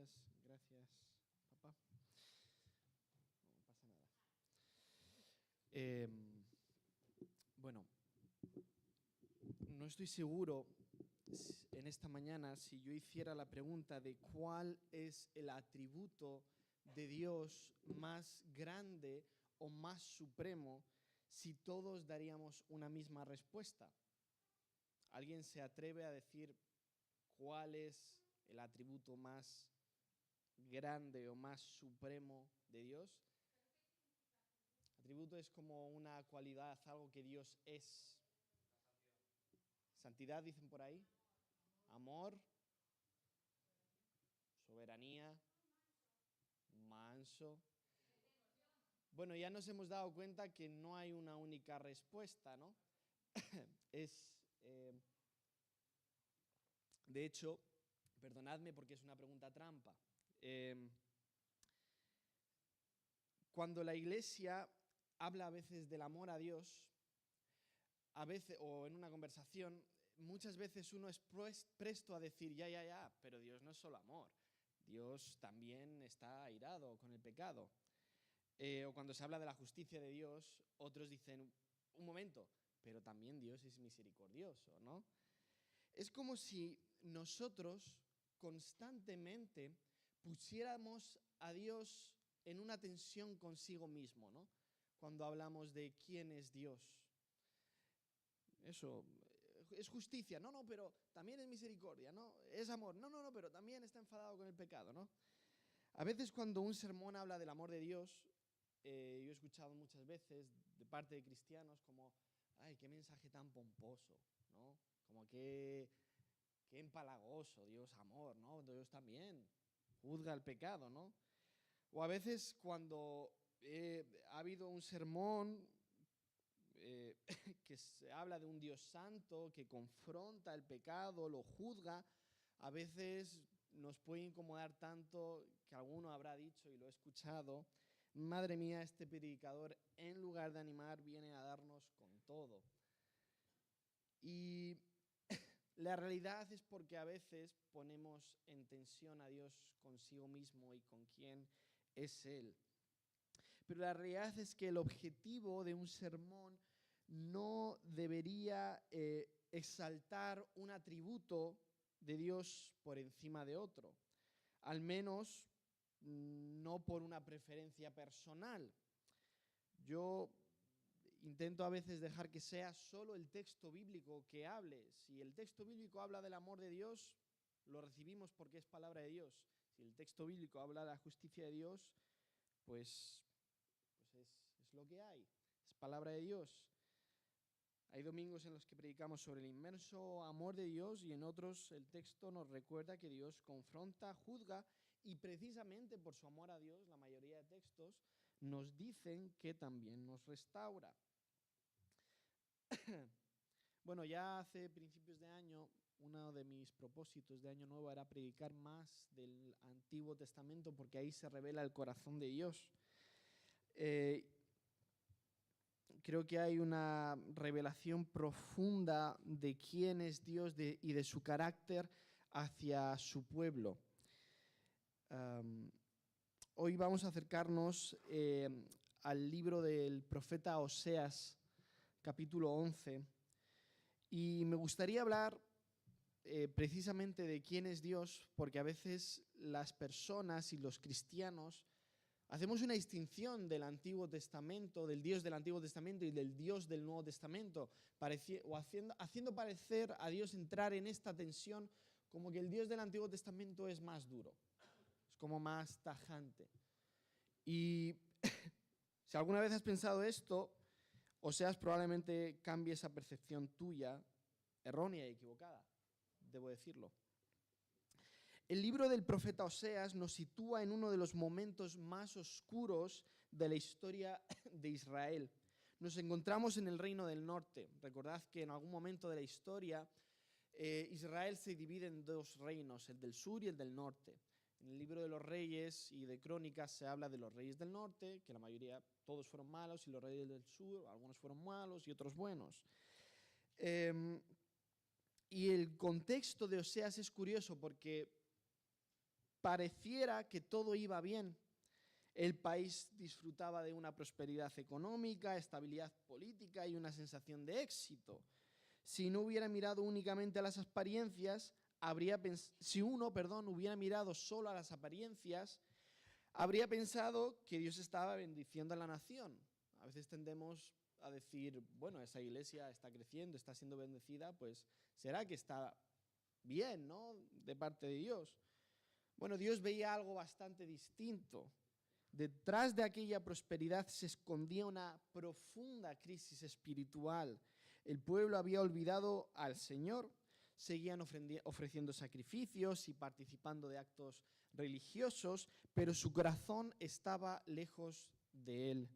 Gracias, papá. No pasa nada. Bueno, no estoy seguro en esta mañana si yo hiciera la pregunta de cuál es el atributo de Dios más grande o más supremo, si todos daríamos una misma respuesta. ¿Alguien se atreve a decir cuál es el atributo más grande o más supremo de Dios? Atributo es como una cualidad, algo que Dios es. Santidad, dicen por ahí. Amor. Soberanía. Manso. Bueno, ya nos hemos dado cuenta que no hay una única respuesta, ¿no? De hecho, perdonadme porque es una pregunta trampa. Cuando la Iglesia habla a veces del amor a Dios, a veces, o en una conversación, muchas veces uno es presto a decir, ya, pero Dios no es solo amor, Dios también está airado con el pecado. O cuando se habla de la justicia de Dios, otros dicen, un momento, pero también Dios es misericordioso, ¿no? Es como si nosotros constantemente pusiéramos a Dios en una tensión consigo mismo, ¿no? Cuando hablamos de quién es Dios. Eso, es justicia, no, pero también es misericordia, ¿no? Es amor, no, pero también está enfadado con el pecado, ¿no? A veces cuando un sermón habla del amor de Dios, yo he escuchado muchas veces de parte de cristianos como, ay, qué mensaje tan pomposo, ¿no? Como qué empalagoso, Dios amor, ¿no? Dios también juzga el pecado, ¿no? O a veces cuando ha habido un sermón que se habla de un Dios santo que confronta el pecado, lo juzga, a veces nos puede incomodar tanto que alguno habrá dicho, y lo he escuchado, madre mía, este predicador en lugar de animar viene a darnos con todo. Y la realidad es porque a veces ponemos en tensión a Dios consigo mismo y con quién es Él. Pero la realidad es que el objetivo de un sermón no debería exaltar un atributo de Dios por encima de otro, al menos no por una preferencia personal. Yo intento a veces dejar que sea solo el texto bíblico que hable. Si el texto bíblico habla del amor de Dios, lo recibimos porque es palabra de Dios. Si el texto bíblico habla de la justicia de Dios, pues es lo que hay, es palabra de Dios. Hay domingos en los que predicamos sobre el inmenso amor de Dios y en otros el texto nos recuerda que Dios confronta, juzga y precisamente por su amor a Dios, la mayoría de textos nos dicen que también nos restaura. Bueno, ya hace principios de año, uno de mis propósitos de año nuevo era predicar más del Antiguo Testamento porque ahí se revela el corazón de Dios. Creo que hay una revelación profunda de quién es Dios y de su carácter hacia su pueblo. Hoy vamos a acercarnos al libro del profeta Oseas, capítulo 11, y me gustaría hablar precisamente de quién es Dios, porque a veces las personas y los cristianos hacemos una distinción del Antiguo Testamento, del Dios del Antiguo Testamento y del Dios del Nuevo Testamento, haciendo parecer a Dios entrar en esta tensión como que el Dios del Antiguo Testamento es más duro, es como más tajante. Y si alguna vez has pensado esto, Oseas probablemente cambie esa percepción tuya, errónea y equivocada, debo decirlo. El libro del profeta Oseas nos sitúa en uno de los momentos más oscuros de la historia de Israel. Nos encontramos en el reino del norte. Recordad que en algún momento de la historia Israel se divide en dos reinos, el del sur y el del norte. En el libro de los reyes y de crónicas se habla de los reyes del norte, que la mayoría, todos fueron malos, y los reyes del sur, algunos fueron malos y otros buenos. Y el contexto de Oseas es curioso porque pareciera que todo iba bien. El país disfrutaba de una prosperidad económica, estabilidad política y una sensación de éxito. Si no hubiera mirado únicamente a las apariencias, si uno hubiera mirado solo a las apariencias, habría pensado que Dios estaba bendiciendo a la nación. A veces tendemos a decir, bueno, esa iglesia está creciendo, está siendo bendecida, pues será que está bien, ¿no? De parte de Dios. Bueno, Dios veía algo bastante distinto. Detrás de aquella prosperidad se escondía una profunda crisis espiritual. El pueblo había olvidado al Señor, seguían ofreciendo sacrificios y participando de actos religiosos, pero su corazón estaba lejos de Él.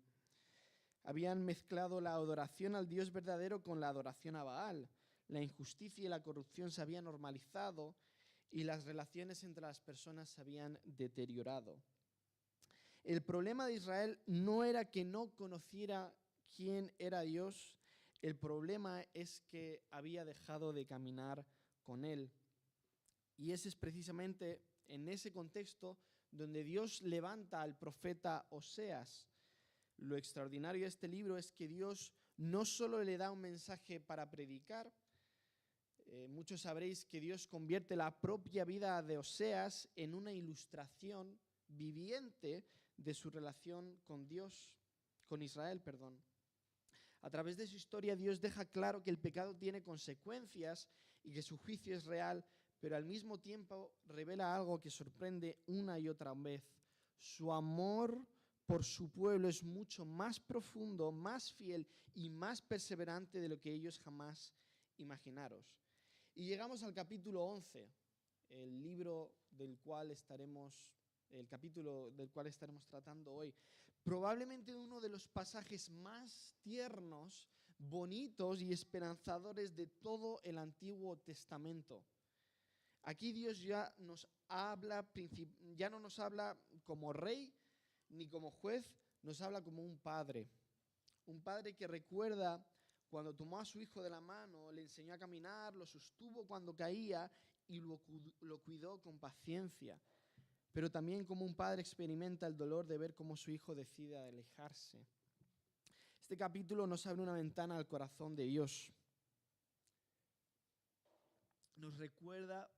Habían mezclado la adoración al Dios verdadero con la adoración a Baal. La injusticia y la corrupción se habían normalizado y las relaciones entre las personas se habían deteriorado. El problema de Israel no era que no conociera quién era Dios, el problema es que había dejado de caminar con Él. Y ese es precisamente en ese contexto donde Dios levanta al profeta Oseas. Lo extraordinario de este libro es que Dios no solo le da un mensaje para predicar, muchos sabréis que Dios convierte la propia vida de Oseas en una ilustración viviente de su relación con Israel. A través de su historia, Dios deja claro que el pecado tiene consecuencias y que su juicio es real, pero al mismo tiempo revela algo que sorprende una y otra vez. Su amor por su pueblo es mucho más profundo, más fiel y más perseverante de lo que ellos jamás imaginaron. Y llegamos al capítulo 11, el capítulo del cual estaremos tratando hoy. Probablemente uno de los pasajes más tiernos, bonitos y esperanzadores de todo el Antiguo Testamento. Aquí Dios ya no nos habla como rey ni como juez, nos habla como un padre que recuerda cuando tomó a su hijo de la mano, le enseñó a caminar, lo sostuvo cuando caía y lo cuidó con paciencia. Pero también como un padre experimenta el dolor de ver cómo su hijo decide alejarse. Este capítulo nos abre una ventana al corazón de Dios. Nos recuerda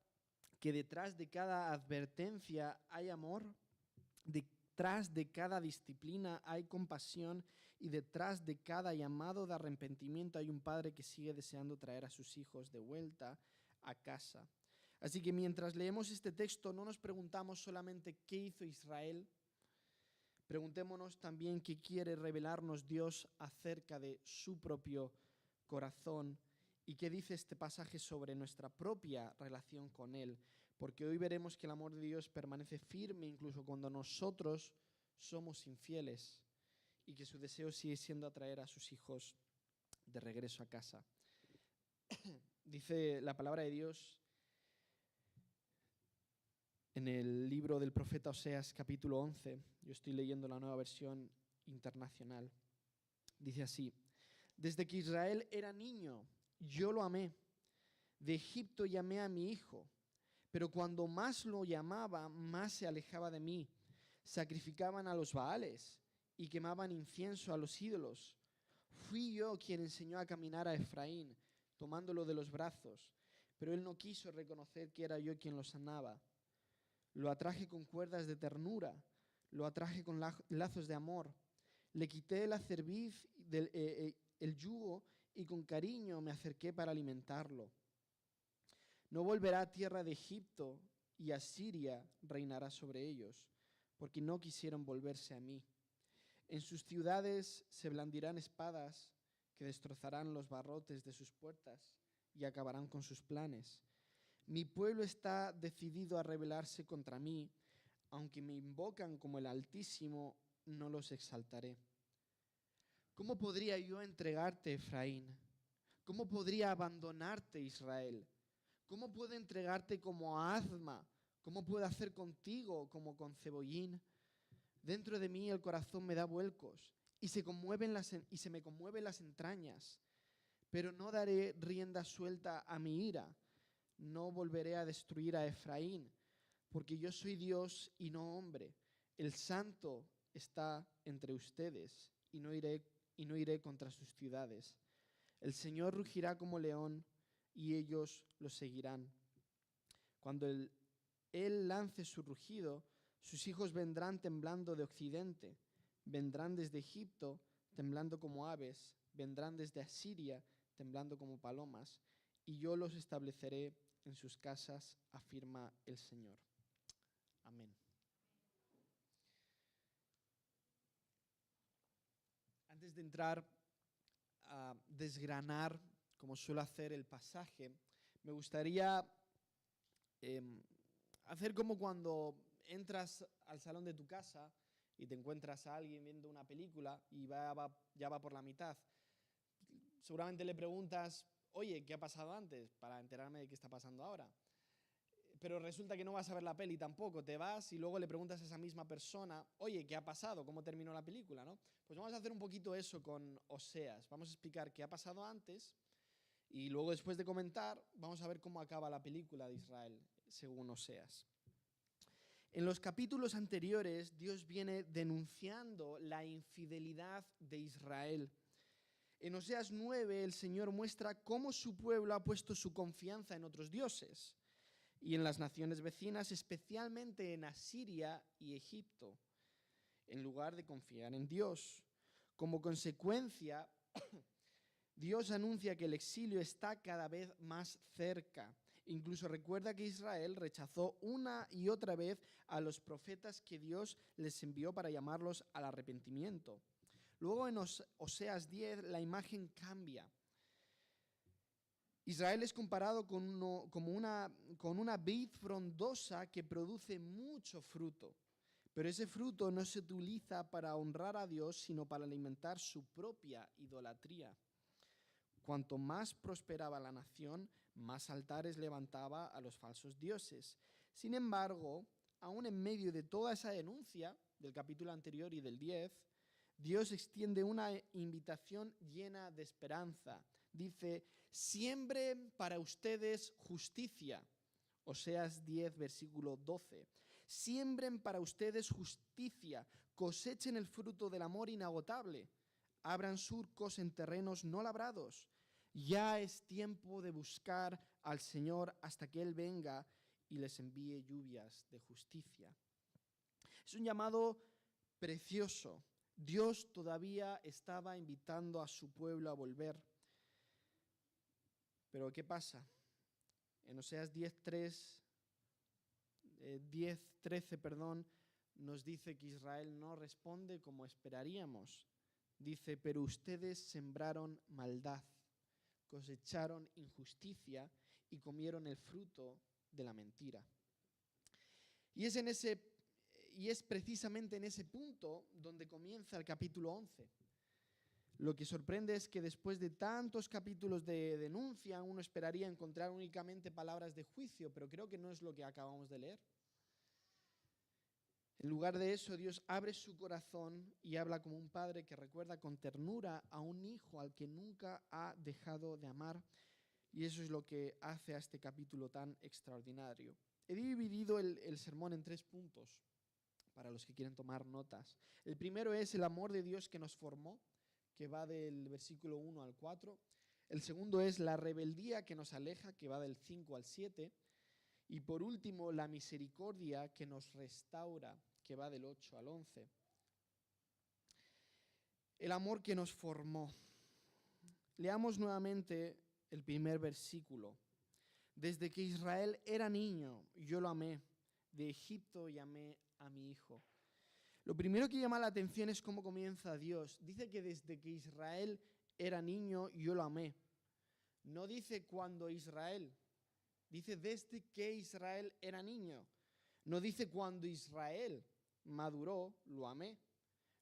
que detrás de cada advertencia hay amor, detrás de cada disciplina hay compasión y detrás de cada llamado de arrepentimiento hay un padre que sigue deseando traer a sus hijos de vuelta a casa. Así que mientras leemos este texto no nos preguntamos solamente qué hizo Israel, preguntémonos también qué quiere revelarnos Dios acerca de su propio corazón y qué dice este pasaje sobre nuestra propia relación con Él, porque hoy veremos que el amor de Dios permanece firme incluso cuando nosotros somos infieles y que su deseo sigue siendo atraer a sus hijos de regreso a casa. Dice la palabra de Dios en el libro del profeta Oseas, capítulo 11, yo estoy leyendo la Nueva Versión Internacional. Dice así: desde que Israel era niño, yo lo amé. De Egipto llamé a mi hijo, pero cuando más lo llamaba, más se alejaba de mí. Sacrificaban a los Baales y quemaban incienso a los ídolos. Fui yo quien enseñó a caminar a Efraín, tomándolo de los brazos, pero él no quiso reconocer que era yo quien lo sanaba. Lo atraje con cuerdas de ternura, lo atraje con lazos de amor. Le quité la cerviz, el yugo, y con cariño me acerqué para alimentarlo. No volverá a tierra de Egipto, y Asiria reinará sobre ellos, porque no quisieron volverse a mí. En sus ciudades se blandirán espadas que destrozarán los barrotes de sus puertas y acabarán con sus planes. Mi pueblo está decidido a rebelarse contra mí. Aunque me invocan como el Altísimo, no los exaltaré. ¿Cómo podría yo entregarte, Efraín? ¿Cómo podría abandonarte, Israel? ¿Cómo puedo entregarte como a Azma? ¿Cómo puedo hacer contigo como con Cebollín? Dentro de mí el corazón me da vuelcos y se me conmueven las entrañas. Pero no daré rienda suelta a mi ira. No volveré a destruir a Efraín. porque yo soy Dios y no hombre. El santo está entre ustedes y no iré contra sus ciudades. El Señor rugirá como león y ellos lo seguirán. Cuando Él lance su rugido, sus hijos vendrán temblando de occidente, vendrán desde Egipto temblando como aves, vendrán desde Asiria temblando como palomas, y yo los estableceré en sus casas, afirma el Señor. Amén. Antes de entrar a desgranar, como suelo hacer el pasaje, me gustaría hacer como cuando entras al salón de tu casa y te encuentras a alguien viendo una película y ya va por la mitad. Seguramente le preguntas, oye, ¿qué ha pasado antes? Para enterarme de qué está pasando ahora. Pero resulta que no vas a ver la peli tampoco, te vas y luego le preguntas a esa misma persona, oye, ¿qué ha pasado? ¿Cómo terminó la película? ¿No? Pues vamos a hacer un poquito eso con Oseas. Vamos a explicar qué ha pasado antes y luego, después de comentar, vamos a ver cómo acaba la película de Israel, según Oseas. En los capítulos anteriores, Dios viene denunciando la infidelidad de Israel. En Oseas 9, el Señor muestra cómo su pueblo ha puesto su confianza en otros dioses y en las naciones vecinas, especialmente en Asiria y Egipto, en lugar de confiar en Dios. Como consecuencia, Dios anuncia que el exilio está cada vez más cerca. Incluso recuerda que Israel rechazó una y otra vez a los profetas que Dios les envió para llamarlos al arrepentimiento. Luego en Oseas 10 la imagen cambia. Israel es comparado con una vid frondosa que produce mucho fruto, pero ese fruto no se utiliza para honrar a Dios, sino para alimentar su propia idolatría. Cuanto más prosperaba la nación, más altares levantaba a los falsos dioses. Sin embargo, aún en medio de toda esa denuncia del capítulo anterior y del 10, Dios extiende una invitación llena de esperanza. Dice, siembren para ustedes justicia. Oseas 10, versículo 12. Siembren para ustedes justicia, cosechen el fruto del amor inagotable. Abran surcos en terrenos no labrados. Ya es tiempo de buscar al Señor hasta que Él venga y les envíe lluvias de justicia. Es un llamado precioso. Dios todavía estaba invitando a su pueblo a volver. Pero ¿qué pasa? En Oseas 10:13, nos dice que Israel no responde como esperaríamos. Dice, pero ustedes sembraron maldad, cosecharon injusticia y comieron el fruto de la mentira. Y es precisamente en ese punto donde comienza el capítulo 11. Lo que sorprende es que después de tantos capítulos de denuncia, uno esperaría encontrar únicamente palabras de juicio, pero creo que no es lo que acabamos de leer. En lugar de eso, Dios abre su corazón y habla como un padre que recuerda con ternura a un hijo al que nunca ha dejado de amar. Y eso es lo que hace a este capítulo tan extraordinario. He dividido el sermón en 3 puntos para los que quieren tomar notas. El primero es el amor de Dios que nos formó, que va del versículo 1 al 4. El segundo es la rebeldía que nos aleja, que va del 5 al 7. Y por último, la misericordia que nos restaura, que va del 8 al 11. El amor que nos formó. Leamos nuevamente el primer versículo. Desde que Israel era niño, yo lo amé. De Egipto llamé a mi hijo. Lo primero que llama la atención es cómo comienza Dios. Dice que desde que Israel era niño, yo lo amé. No dice cuando Israel. Dice desde que Israel era niño. No dice cuando Israel maduró, lo amé.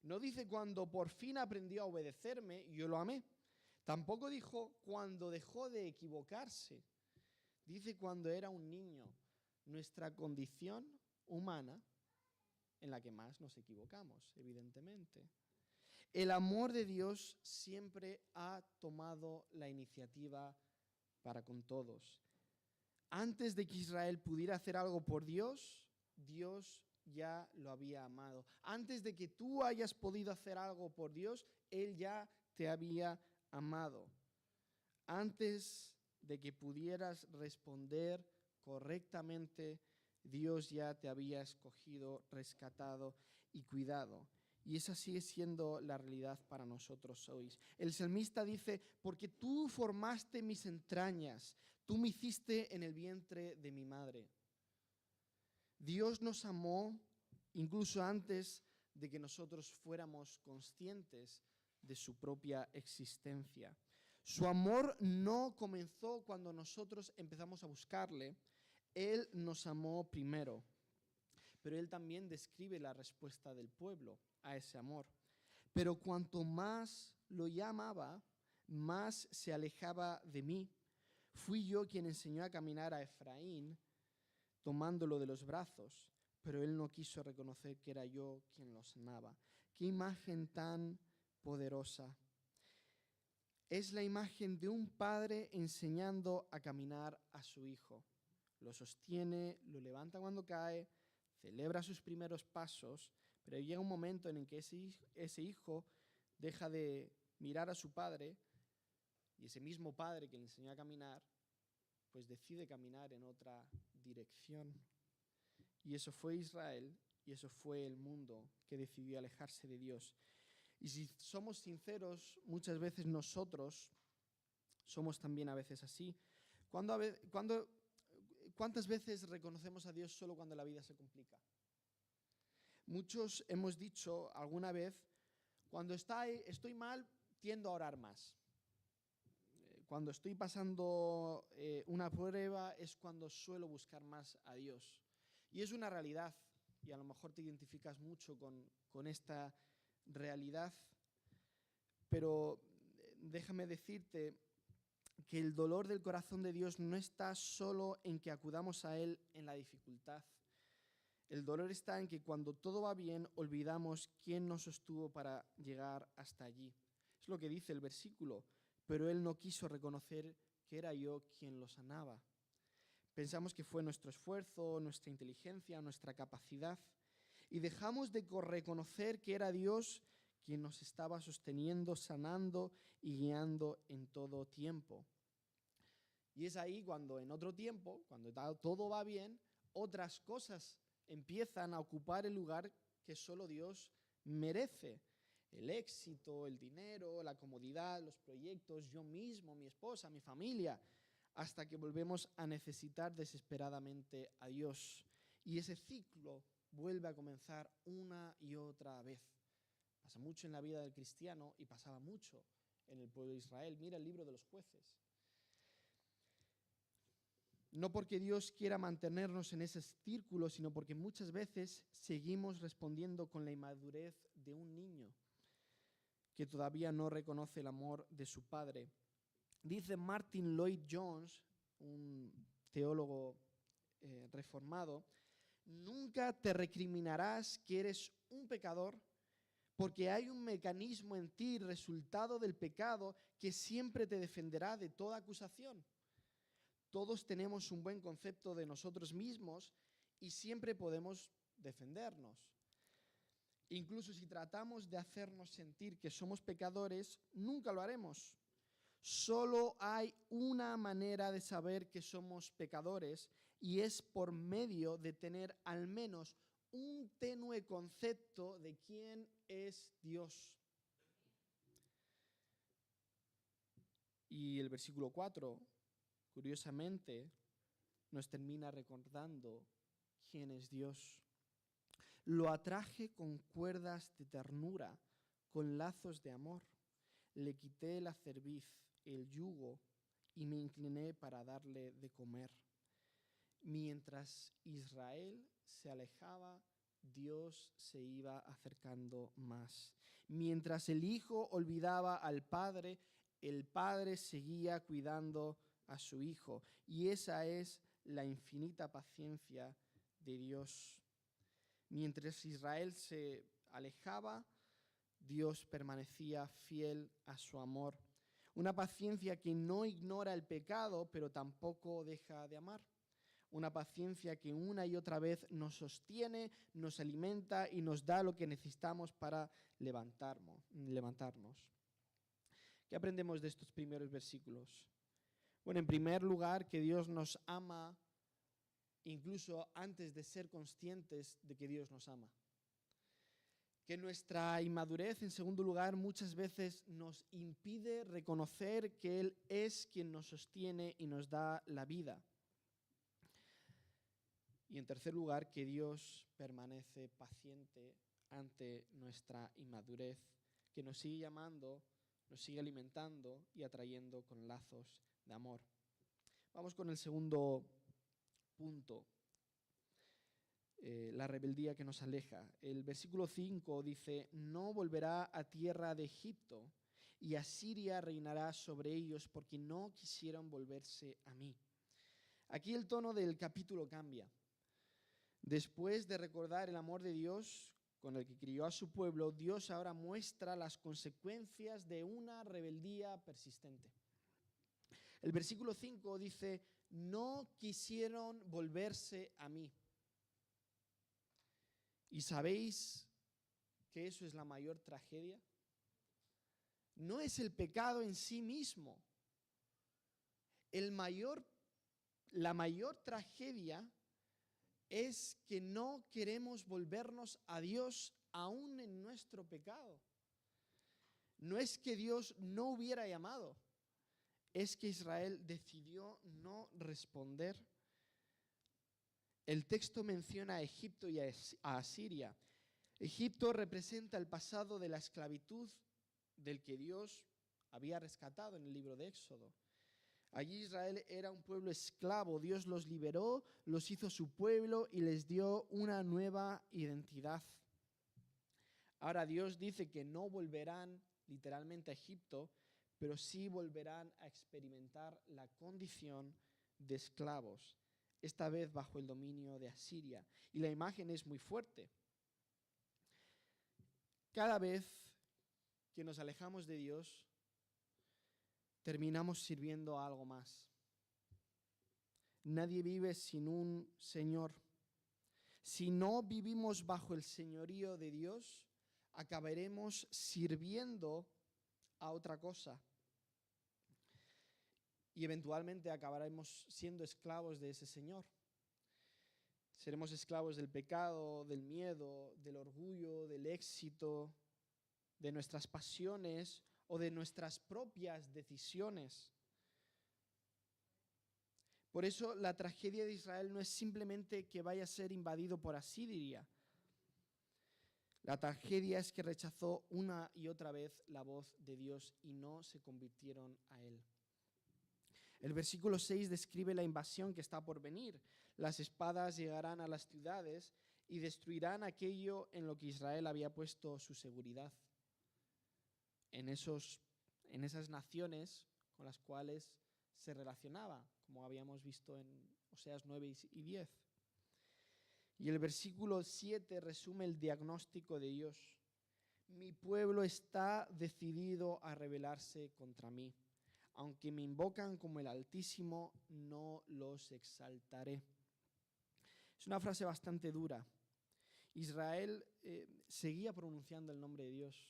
No dice cuando por fin aprendió a obedecerme, yo lo amé. Tampoco dijo cuando dejó de equivocarse. Dice cuando era un niño. Nuestra condición humana en la que más nos equivocamos, evidentemente. El amor de Dios siempre ha tomado la iniciativa para con todos. Antes de que Israel pudiera hacer algo por Dios, Dios ya lo había amado. Antes de que tú hayas podido hacer algo por Dios, Él ya te había amado. Antes de que pudieras responder correctamente, Dios ya te había escogido, rescatado y cuidado. Y esa sigue siendo la realidad para nosotros hoy. El salmista dice, porque tú formaste mis entrañas, tú me hiciste en el vientre de mi madre. Dios nos amó incluso antes de que nosotros fuéramos conscientes de su propia existencia. Su amor no comenzó cuando nosotros empezamos a buscarle. Él nos amó primero. Pero Él también describe la respuesta del pueblo a ese amor. Pero cuanto más lo llamaba, más se alejaba de mí. Fui yo quien enseñó a caminar a Efraín, tomándolo de los brazos, pero él no quiso reconocer que era yo quien lo sanaba. ¡Qué imagen tan poderosa! Es la imagen de un padre enseñando a caminar a su hijo. Lo sostiene, lo levanta cuando cae, celebra sus primeros pasos, pero llega un momento en el que ese hijo deja de mirar a su padre y ese mismo padre que le enseñó a caminar, pues decide caminar en otra dirección. Y eso fue Israel y eso fue el mundo que decidió alejarse de Dios. Y si somos sinceros, muchas veces nosotros somos también a veces así. ¿Cuántas veces reconocemos a Dios solo cuando la vida se complica? Muchos hemos dicho alguna vez, cuando estoy mal, tiendo a orar más. Cuando estoy pasando una prueba es cuando suelo buscar más a Dios. Y es una realidad, y a lo mejor te identificas mucho con esta realidad, pero déjame decirte que el dolor del corazón de Dios no está solo en que acudamos a Él en la dificultad. El dolor está en que cuando todo va bien, olvidamos quién nos sostuvo para llegar hasta allí. Es lo que dice el versículo, pero Él no quiso reconocer que era yo quien lo sanaba. Pensamos que fue nuestro esfuerzo, nuestra inteligencia, nuestra capacidad, y dejamos de reconocer que era Dios quien nos estaba sosteniendo, sanando y guiando en todo tiempo. Y es ahí cuando en otro tiempo, cuando todo va bien, otras cosas empiezan a ocupar el lugar que solo Dios merece. El éxito, el dinero, la comodidad, los proyectos, yo mismo, mi esposa, mi familia, hasta que volvemos a necesitar desesperadamente a Dios. Y ese ciclo vuelve a comenzar una y otra vez. Pasa mucho en la vida del cristiano y pasaba mucho en el pueblo de Israel. Mira el libro de los Jueces. No porque Dios quiera mantenernos en ese círculo, sino porque muchas veces seguimos respondiendo con la inmadurez de un niño que todavía no reconoce el amor de su padre. Dice Martin Lloyd-Jones, un teólogo reformado, nunca te recriminarás que eres un pecador, porque hay un mecanismo en ti, resultado del pecado, que siempre te defenderá de toda acusación. Todos tenemos un buen concepto de nosotros mismos y siempre podemos defendernos. Incluso si tratamos de hacernos sentir que somos pecadores, nunca lo haremos. Solo hay una manera de saber que somos pecadores y es por medio de tener al menos un tenue concepto de quién es Dios. Y el versículo 4, curiosamente, nos termina recordando quién es Dios. Lo atraje con cuerdas de ternura, con lazos de amor. Le quité la cerviz, el yugo, y me incliné para darle de comer. Mientras Israel se alejaba, Dios se iba acercando más. Mientras el hijo olvidaba al padre, el padre seguía cuidando a su hijo. Y esa es la infinita paciencia de Dios. Mientras Israel se alejaba, Dios permanecía fiel a su amor. Una paciencia que no ignora el pecado, pero tampoco deja de amar. una paciencia que una y otra vez nos sostiene, nos alimenta y nos da lo que necesitamos para levantarnos. ¿Qué aprendemos de estos primeros versículos? Bueno, en primer lugar, que Dios nos ama incluso antes de ser conscientes de que Dios nos ama. Que nuestra inmadurez, en segundo lugar, muchas veces nos impide reconocer que Él es quien nos sostiene y nos da la vida. Y en tercer lugar, que Dios permanece paciente ante nuestra inmadurez, que nos sigue llamando, nos sigue alimentando y atrayendo con lazos de amor. Vamos con el segundo punto. La rebeldía que nos aleja. El versículo 5 dice: no volverá a tierra de Egipto, y Asiria reinará sobre ellos, porque no quisieron volverse a mí. Aquí el tono del capítulo cambia. Después de recordar el amor de Dios con el que crió a su pueblo, Dios ahora muestra las consecuencias de una rebeldía persistente. El versículo 5 dice: no quisieron volverse a mí. ¿Y sabéis que eso es la mayor tragedia? No es el pecado en sí mismo. La mayor tragedia es que no queremos volvernos a Dios aún en nuestro pecado. No es que Dios no hubiera llamado, es que Israel decidió no responder. El texto menciona a Egipto y a Asiria. Egipto representa el pasado de la esclavitud del que Dios había rescatado en el libro de Éxodo. Allí Israel era un pueblo esclavo. Dios los liberó, los hizo su pueblo y les dio una nueva identidad. Ahora Dios dice que no volverán literalmente a Egipto, pero sí volverán a experimentar la condición de esclavos, esta vez bajo el dominio de Asiria. Y la imagen es muy fuerte. Cada vez que nos alejamos de Dios, terminamos sirviendo a algo más. Nadie vive sin un Señor. Si no vivimos bajo el señorío de Dios, acabaremos sirviendo a otra cosa. Y eventualmente acabaremos siendo esclavos de ese Señor. Seremos esclavos del pecado, del miedo, del orgullo, del éxito, de nuestras pasiones o de nuestras propias decisiones. Por eso la tragedia de Israel no es simplemente que vaya a ser invadido por Asiria. La tragedia es que rechazó una y otra vez la voz de Dios y no se convirtieron a Él. El versículo 6 describe la invasión que está por venir. Las espadas llegarán a las ciudades y destruirán aquello en lo que Israel había puesto su seguridad. En esas naciones con las cuales se relacionaba, como habíamos visto en Oseas 9 y 10. Y el versículo 7 resume el diagnóstico de Dios. Mi pueblo está decidido a rebelarse contra mí. Aunque me invocan como el Altísimo, no los exaltaré. Es una frase bastante dura. Israel seguía pronunciando el nombre de Dios.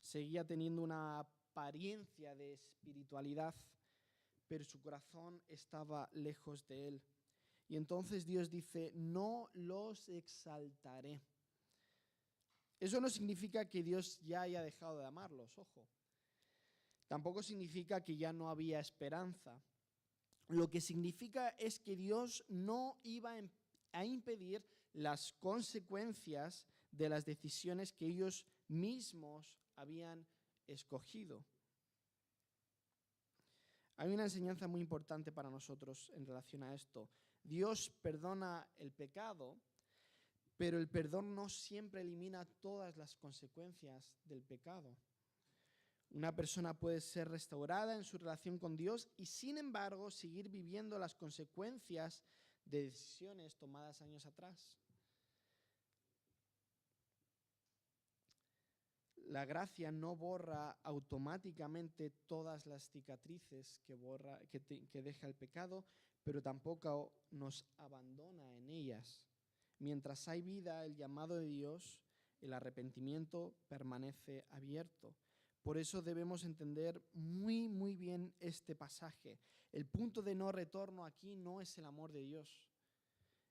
Seguía teniendo una apariencia de espiritualidad, pero su corazón estaba lejos de Él. Y entonces Dios dice: no los exaltaré. Eso no significa que Dios ya haya dejado de amarlos, ojo. Tampoco significa que ya no había esperanza. Lo que significa es que Dios no iba a impedir las consecuencias de las decisiones que ellos mismos habían escogido. Hay una enseñanza muy importante para nosotros en relación a esto. Dios perdona el pecado, pero el perdón no siempre elimina todas las consecuencias del pecado. Una persona puede ser restaurada en su relación con Dios y, sin embargo, seguir viviendo las consecuencias de decisiones tomadas años atrás. La gracia no borra automáticamente todas las cicatrices que deja el pecado, pero tampoco nos abandona en ellas. Mientras hay vida, el llamado de Dios, el arrepentimiento permanece abierto. Por eso debemos entender muy, muy bien este pasaje. El punto de no retorno aquí no es el amor de Dios.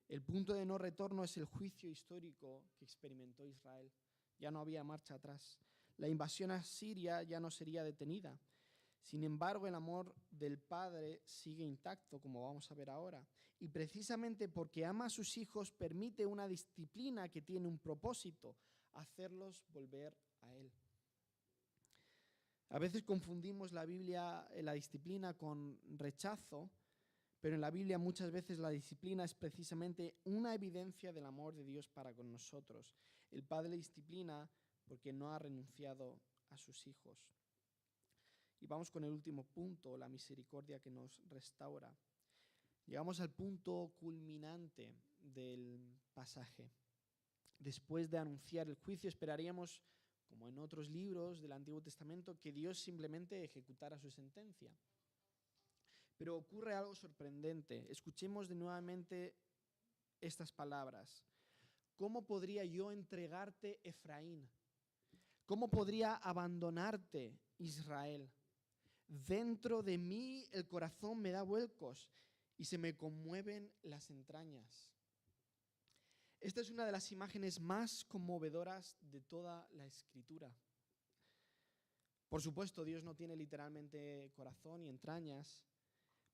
El punto de no retorno es el juicio histórico que experimentó Israel. Ya no había marcha atrás. La invasión asiria ya no sería detenida. Sin embargo, el amor del Padre sigue intacto, como vamos a ver ahora. Y precisamente porque ama a sus hijos, permite una disciplina que tiene un propósito: hacerlos volver a Él. A veces confundimos la disciplina con rechazo, pero en la Biblia muchas veces la disciplina es precisamente una evidencia del amor de Dios para con nosotros. El Padre disciplina porque no ha renunciado a sus hijos. Y vamos con el último punto, la misericordia que nos restaura. Llegamos al punto culminante del pasaje. Después de anunciar el juicio, esperaríamos, como en otros libros del Antiguo Testamento, que Dios simplemente ejecutara su sentencia. Pero ocurre algo sorprendente. Escuchemos de nuevamente estas palabras. ¿Cómo podría yo entregarte, Efraín? ¿Cómo podría abandonarte, Israel? Dentro de mí el corazón me da vuelcos y se me conmueven las entrañas. Esta es una de las imágenes más conmovedoras de toda la Escritura. Por supuesto, Dios no tiene literalmente corazón y entrañas,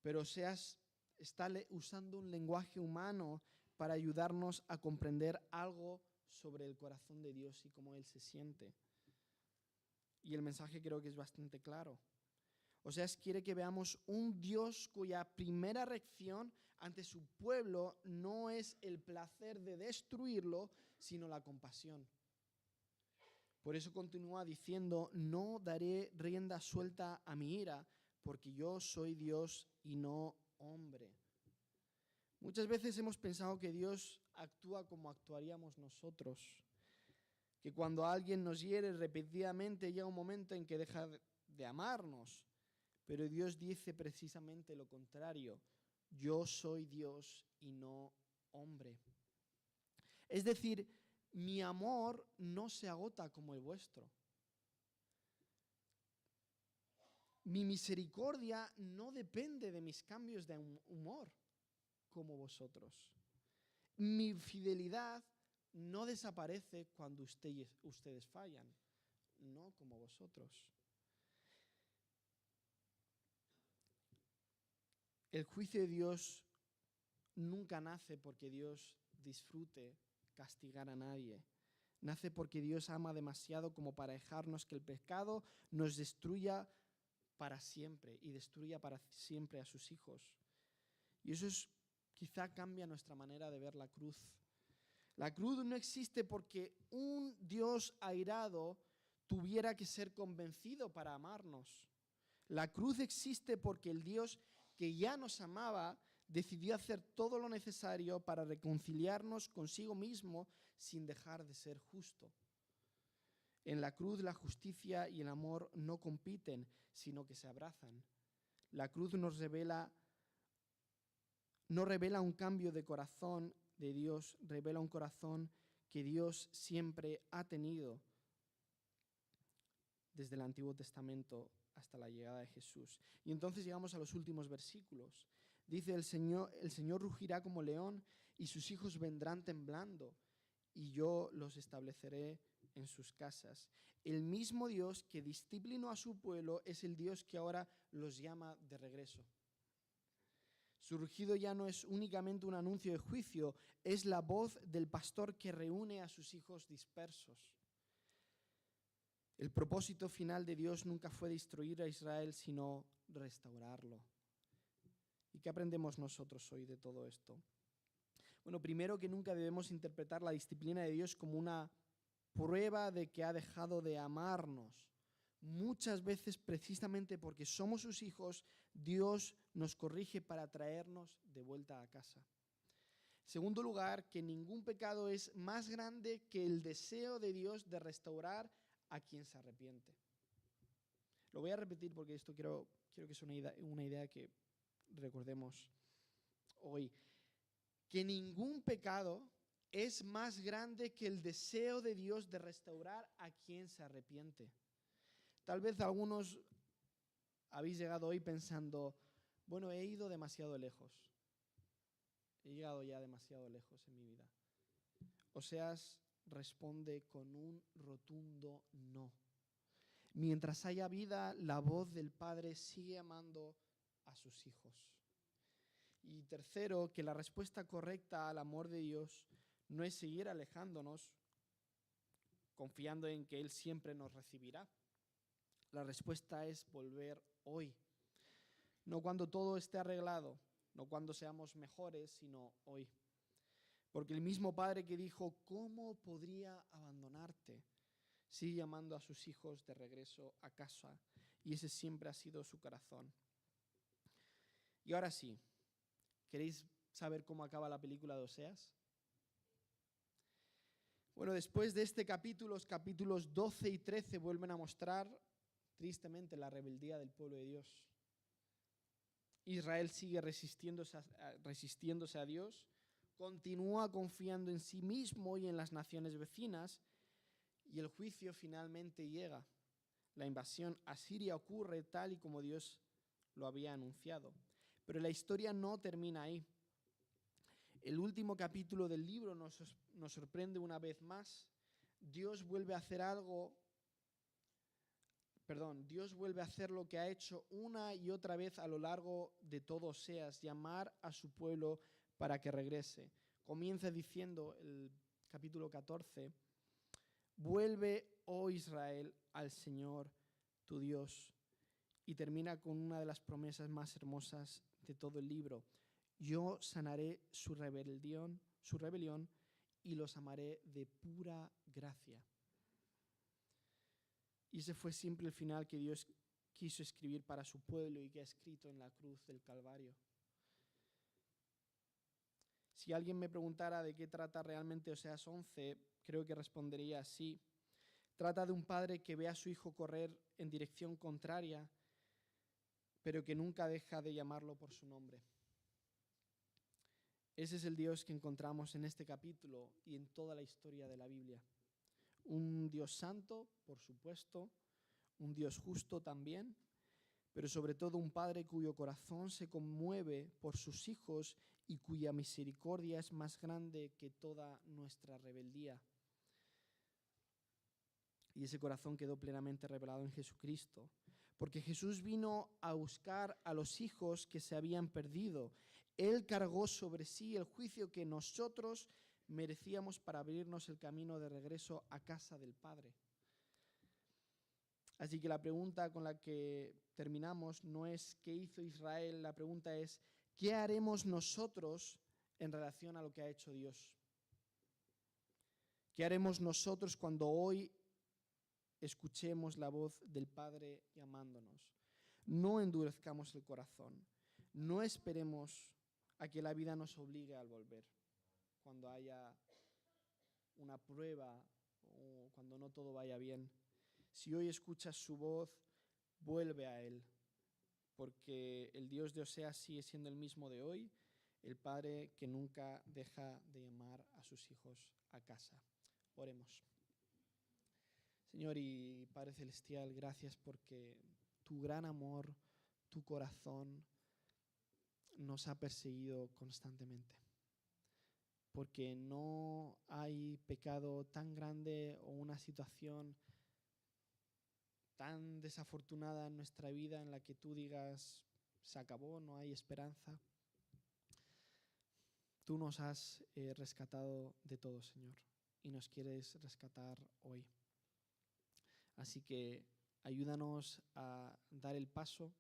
pero está usando un lenguaje humano para ayudarnos a comprender algo sobre el corazón de Dios y cómo Él se siente. Y el mensaje creo que es bastante claro. Oseas quiere que veamos un Dios cuya primera reacción ante su pueblo no es el placer de destruirlo, sino la compasión. Por eso continúa diciendo: no daré rienda suelta a mi ira, porque yo soy Dios y no hombre. Muchas veces hemos pensado que Dios actúa como actuaríamos nosotros, que cuando alguien nos hiere repetidamente llega un momento en que deja de amarnos. Pero Dios dice precisamente lo contrario: yo soy Dios y no hombre. Es decir, mi amor no se agota como el vuestro. Mi misericordia no depende de mis cambios de humor como vosotros. Mi fidelidad no desaparece cuando ustedes fallan, no como vosotros. El juicio de Dios nunca nace porque Dios disfrute castigar a nadie. Nace porque Dios ama demasiado como para dejarnos que el pecado nos destruya para siempre y destruya para siempre a sus hijos. Y eso quizá cambia nuestra manera de ver la cruz. La cruz no existe porque un Dios airado tuviera que ser convencido para amarnos. La cruz existe porque el Dios que ya nos amaba decidió hacer todo lo necesario para reconciliarnos consigo mismo sin dejar de ser justo. En la cruz la justicia y el amor no compiten, sino que se abrazan. La cruz no revela un cambio de corazón de Dios, revela un corazón que Dios siempre ha tenido desde el Antiguo Testamento hasta la llegada de Jesús. Y entonces llegamos a los últimos versículos. Dice: el Señor rugirá como león y sus hijos vendrán temblando, y yo los estableceré en sus casas. El mismo Dios que disciplinó a su pueblo es el Dios que ahora los llama de regreso. Su rugido ya no es únicamente un anuncio de juicio, es la voz del pastor que reúne a sus hijos dispersos. El propósito final de Dios nunca fue destruir a Israel, sino restaurarlo. ¿Y qué aprendemos nosotros hoy de todo esto? Bueno, primero, que nunca debemos interpretar la disciplina de Dios como una prueba de que ha dejado de amarnos. Muchas veces, precisamente porque somos sus hijos, Dios nos corrige para traernos de vuelta a casa. Segundo lugar, que ningún pecado es más grande que el deseo de Dios de restaurar a quien se arrepiente. Lo voy a repetir porque esto quiero que sea una idea que recordemos. hoy que ningún pecado es más grande que el deseo de Dios de restaurar a quien se arrepiente. Tal vez algunos habéis llegado hoy pensando, bueno, he ido demasiado lejos. He llegado ya demasiado lejos en mi vida. Oseas responde con un rotundo no. Mientras haya vida, la voz del Padre sigue amando a sus hijos. Y tercero, que la respuesta correcta al amor de Dios no es seguir alejándonos, confiando en que Él siempre nos recibirá. La respuesta es volver hoy. No cuando todo esté arreglado, no cuando seamos mejores, sino hoy. Porque el mismo Padre que dijo, ¿cómo podría abandonarte?, sigue llamando a sus hijos de regreso a casa. Y ese siempre ha sido su corazón. Y ahora sí, ¿queréis saber cómo acaba la película de Oseas? Bueno, después de este capítulo, los capítulos 12 y 13 vuelven a mostrar, tristemente, la rebeldía del pueblo de Dios. Israel sigue resistiéndose a Dios, continúa confiando en sí mismo y en las naciones vecinas, y el juicio finalmente llega. La invasión asiria ocurre tal y como Dios lo había anunciado. Pero la historia no termina ahí. El último capítulo del libro nos sorprende una vez más. Dios vuelve a hacer lo que ha hecho una y otra vez a lo largo de todo Oseas, llamar a su pueblo para que regrese. Comienza diciendo el capítulo 14, vuelve, oh Israel, al Señor tu Dios. Y termina con una de las promesas más hermosas de todo el libro. Yo sanaré su rebelión y los amaré de pura gracia. Y ese fue siempre el final que Dios quiso escribir para su pueblo y que ha escrito en la cruz del Calvario. Si alguien me preguntara de qué trata realmente Oseas 11, creo que respondería así. Trata de un padre que ve a su hijo correr en dirección contraria, pero que nunca deja de llamarlo por su nombre. Ese es el Dios que encontramos en este capítulo y en toda la historia de la Biblia. Un Dios santo, por supuesto, un Dios justo también, pero sobre todo un Padre cuyo corazón se conmueve por sus hijos y cuya misericordia es más grande que toda nuestra rebeldía. Y ese corazón quedó plenamente revelado en Jesucristo, porque Jesús vino a buscar a los hijos que se habían perdido. Él cargó sobre sí el juicio que nosotros merecíamos para abrirnos el camino de regreso a casa del Padre. Así que la pregunta con la que terminamos no es ¿qué hizo Israel? La pregunta es ¿qué haremos nosotros en relación a lo que ha hecho Dios? ¿Qué haremos nosotros cuando hoy escuchemos la voz del Padre llamándonos? No endurezcamos el corazón. No esperemos a que la vida nos obligue al volver cuando haya una prueba o cuando no todo vaya bien. Si hoy escuchas su voz, vuelve a Él, porque el Dios de Oseas sigue siendo el mismo de hoy, el Padre que nunca deja de llamar a sus hijos a casa. Oremos. Señor y Padre Celestial, gracias porque tu gran amor, tu corazón nos ha perseguido constantemente. Porque no hay pecado tan grande o una situación tan desafortunada en nuestra vida en la que tú digas, se acabó, no hay esperanza. Tú nos has rescatado de todo, Señor, y nos quieres rescatar hoy. Así que ayúdanos a dar el paso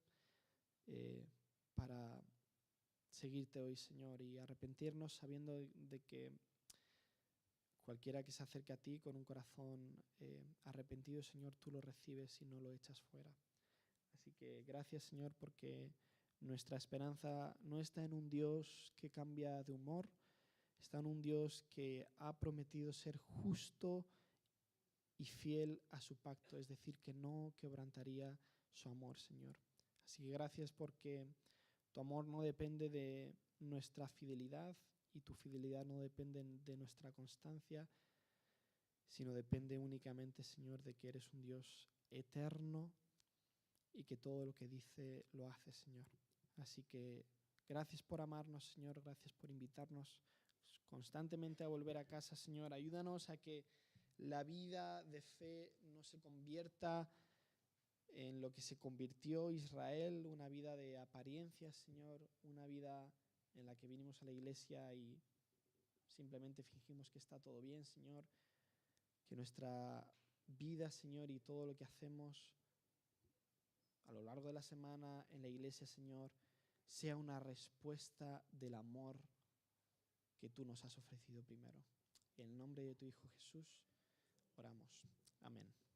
para seguirte hoy, Señor, y arrepentirnos sabiendo de que cualquiera que se acerque a ti con un corazón arrepentido, Señor, tú lo recibes y no lo echas fuera. Así que gracias, Señor, porque nuestra esperanza no está en un Dios que cambia de humor, está en un Dios que ha prometido ser justo y fiel a su pacto, es decir, que no quebrantaría su amor, Señor. Así que gracias porque tu amor no depende de nuestra fidelidad, y tu fidelidad no depende de nuestra constancia, sino depende únicamente, Señor, de que eres un Dios eterno y que todo lo que dice lo hace, Señor. Así que gracias por amarnos, Señor, gracias por invitarnos constantemente a volver a casa, Señor. Ayúdanos a que la vida de fe no se convierta en lo que se convirtió Israel, una vida de apariencias, Señor, una vida en la que vinimos a la iglesia y simplemente fingimos que está todo bien, Señor. Que nuestra vida, Señor, y todo lo que hacemos a lo largo de la semana en la iglesia, Señor, sea una respuesta del amor que tú nos has ofrecido primero. En el nombre de tu Hijo Jesús, oramos. Amén.